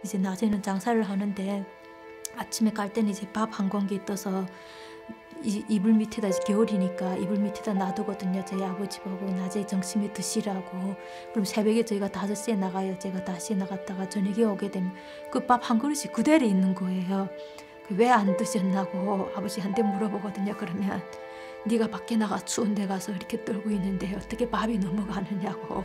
이제 낮에는 장사를 하는데 아침에 갈 때는 이제 밥 한 공기 떠서 이불 밑에다, 이제 겨울이니까 이불 밑에다 놔두거든요. 저희 아버지 보고 낮에 점심에 드시라고. 그럼 새벽에 저희가 5시에 나가요. 제가 5시에 나갔다가 저녁에 오게 되면 그 밥 한 그릇이 그대로 있는 거예요. 왜 안 드셨나고 아버지한테 물어보거든요. 그러면 네가 밖에 나가 추운 데 가서 이렇게 떨고 있는데 어떻게 밥이 넘어가느냐고.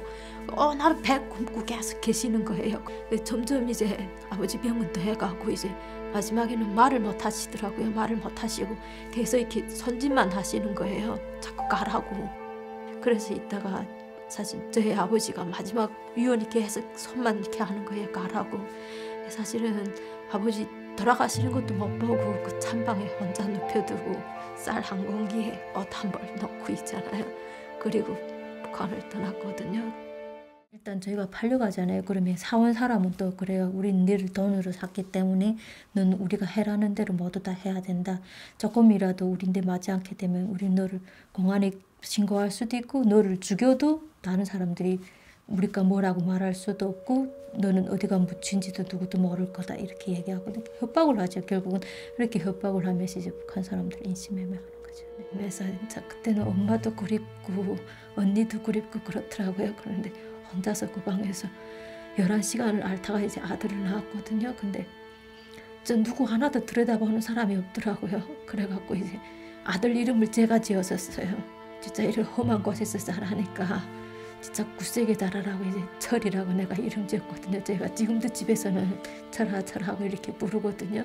나는 배 굶고 계속 계시는 거예요. 점점 이제 아버지 병은 더 해가고 이제 마지막에는 말을 못 하시더라고요. 말을 못 하시고 계속 이렇게 손짓만 하시는 거예요. 자꾸 가라고. 그래서 이따가 사실 저희 아버지가 마지막 유언이 계속 손만 이렇게 하는 거예요. 가라고. 사실은 아버지 돌아가시는 것도 못 보고 그 찬방에 혼자 눕혀두고 쌀 한 공기에 옷 한 벌 넣고 있잖아요. 그리고 북한을 떠났거든요. 일단 저희가 팔려가잖아요. 그러면 사온 사람은 또 그래요. 우린 너를 돈으로 샀기 때문에 넌 우리가 해라는 대로 모두 다 해야 된다. 조금이라도 우린데 맞지 않게 되면 우린 너를 공안에 신고할 수도 있고 너를 죽여도 다른 사람들이 우리가 뭐라고 말할 수도 없고 너는 어디가 묻힌지도 누구도 모를 거다 이렇게 얘기하거든요. 협박을 하죠. 결국은 이렇게 협박을 하면서 이제 북한 사람들 인신매매하는 거죠. 그래서 진짜 그때는 엄마도 그립고 언니도 그립고 그렇더라고요. 그런데 혼자서 그 방에서 11시간을 앓다가 이제 아들을 낳았거든요. 근데 저 누구 하나도 들여다보는 사람이 없더라고요. 그래갖고 이제 아들 이름을 제가 지었었어요. 진짜 이런 험한 곳에서 자라니까 진짜 굳세게 자라라고 이제 철이라고 내가 이름 지었거든요. 제가 지금도 집에서는 철하고 이렇게 부르거든요.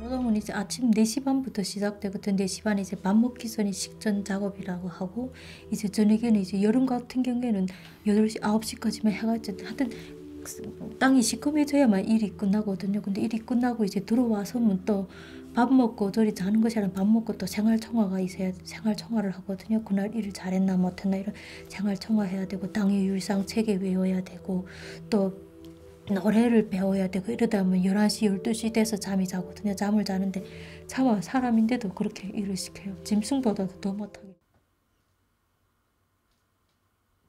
노동은 이제 아침 4시 반부터 시작되거든. 4시 반에 이제 밥 먹기 전에 식전 작업이라고 하고 이제 저녁에는 이제 여름 같은 경우에는 8시, 9시까지만 해가 있죠. 하여튼 땅이 시커매져야만 일이 끝나거든요. 근데 일이 끝나고 이제 들어와서는 또 밥 먹고 저리 자는 것이 아니라 밥 먹고 또 생활청화가 있어야 생활청화를 하거든요. 그날 일을 잘했나 못했나 이런 생활청화 해야 되고 당의 율상 체계 외워야 되고 또 노래를 배워야 되고 이러다 보면 11시 12시 돼서 잠이 자거든요. 잠을 자는데 차마 사람인데도 그렇게 일을 시켜요. 짐승보다도 더 못하게.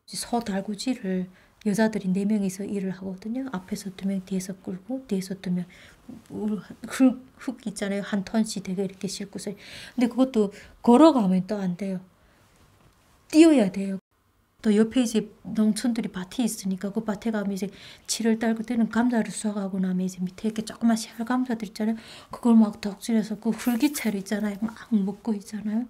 소 달구지를 여자들이 4명이서 일을 하거든요. 앞에서 2명, 뒤에서 끌고 뒤에서 2명. 흙 있잖아요. 한 톤씩 되게 이렇게 싣고서. 근데 그것도 걸어가면 또 안 돼요. 뛰어야 돼요. 또 옆에 이제 농촌들이 밭이 있으니까 그 밭에 가면 이제 치를 딸 그때는 감자를 수확하고 나면 이제 밑에 이렇게 조그만 씨알 감자들 있잖아요. 그걸 막 덕질해서 그 흙이채로 있잖아요. 막 먹고 있잖아요.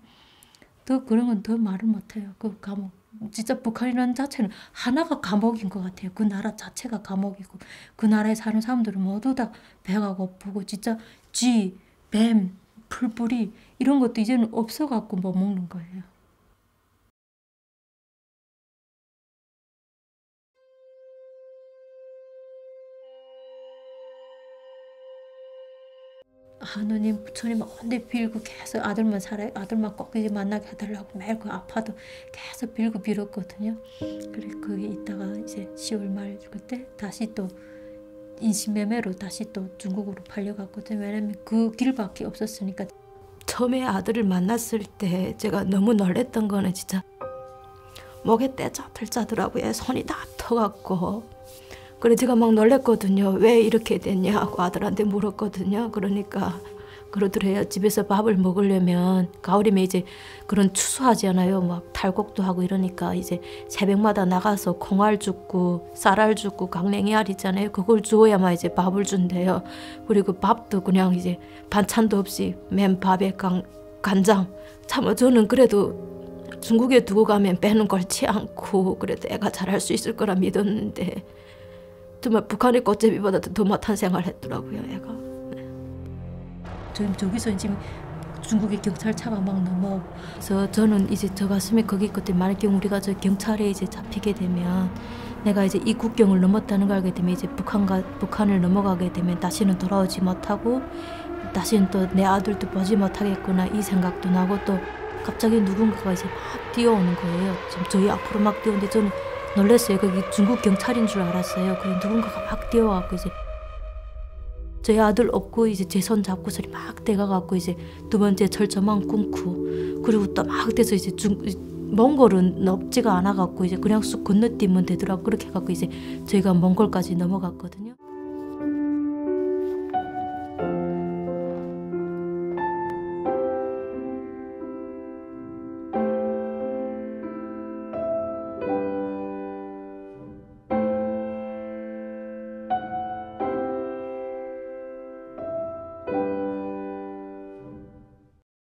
더 그런 건 더 말을 못해요. 그 감옥. 진짜 북한이라는 자체는 하나가 감옥인 것 같아요. 그 나라 자체가 감옥이고 그 나라에 사는 사람들은 모두 다 배가 고프고 진짜 쥐, 뱀, 풀뿌리 이런 것도 이제는 없어갖고 못 먹는 거예요. 하느님, 부처님 언제 빌고 계속 아들만 살아요. 아들만 꼭 이제 만나게 해달라고 매일 그 아파도 계속 빌고 빌었거든요. 그래 거기 있다가 이제 10월 말 그때 다시 또 인신매매로 다시 또 중국으로 팔려갔거든요. 왜냐면 그 길밖에 없었으니까. 처음에 아들을 만났을 때 제가 너무 놀랬던 거는 진짜 목에 떼자 들자더라고요. 손이 다 터갖고. 그래 제가 막 놀랬거든요. 왜 이렇게 됐냐고 아들한테 물었거든요. 그러니까 그러더래요. 집에서 밥을 먹으려면 가을이면 이제 그런 추수하잖아요. 막 탈곡도 하고 이러니까 이제 새벽마다 나가서 콩알 줍고 쌀알 줍고 강냉이알 있잖아요. 그걸 주어야만 이제 밥을 준대요. 그리고 밥도 그냥 이제 반찬도 없이 맨 밥에 간장. 참 저는 그래도 중국에 두고 가면 빼는 걸지 않고 그래도 애가 잘할 수 있을 거라 믿었는데 정말 북한의 꽃제비보다도 더 못한 생활을 했더라고요, 애가. 저기서 지금 중국의 경찰차가 막 넘어서 저는 이제 저 가슴에 거기 있거든요. 만약에 우리가 저 경찰에 이제 잡히게 되면 내가 이제 이 국경을 넘었다는 걸 알게 되면 이제 북한을 넘어가게 되면 다시는 돌아오지 못하고 다시는 또 내 아들도 보지 못하겠구나 이 생각도 나고 또 갑자기 누군가가 이제 막 뛰어오는 거예요. 지금 저희 앞으로 막 뛰어오는데 저는 놀랐어요. 거기 중국 경찰인 줄 알았어요. 그래 누군가가 막 뛰어와갖고 이제 저희 아들 업고 이제 제 손 잡고서 막 대가갖고 이제 2번째 철조망 끊고 그리고 또 막 돼서 이제 몽골은 넓지가 않아갖고 이제 그냥 쑥 건너뛰면 되더라고. 그렇게 해갖고 이제 저희가 몽골까지 넘어갔거든요.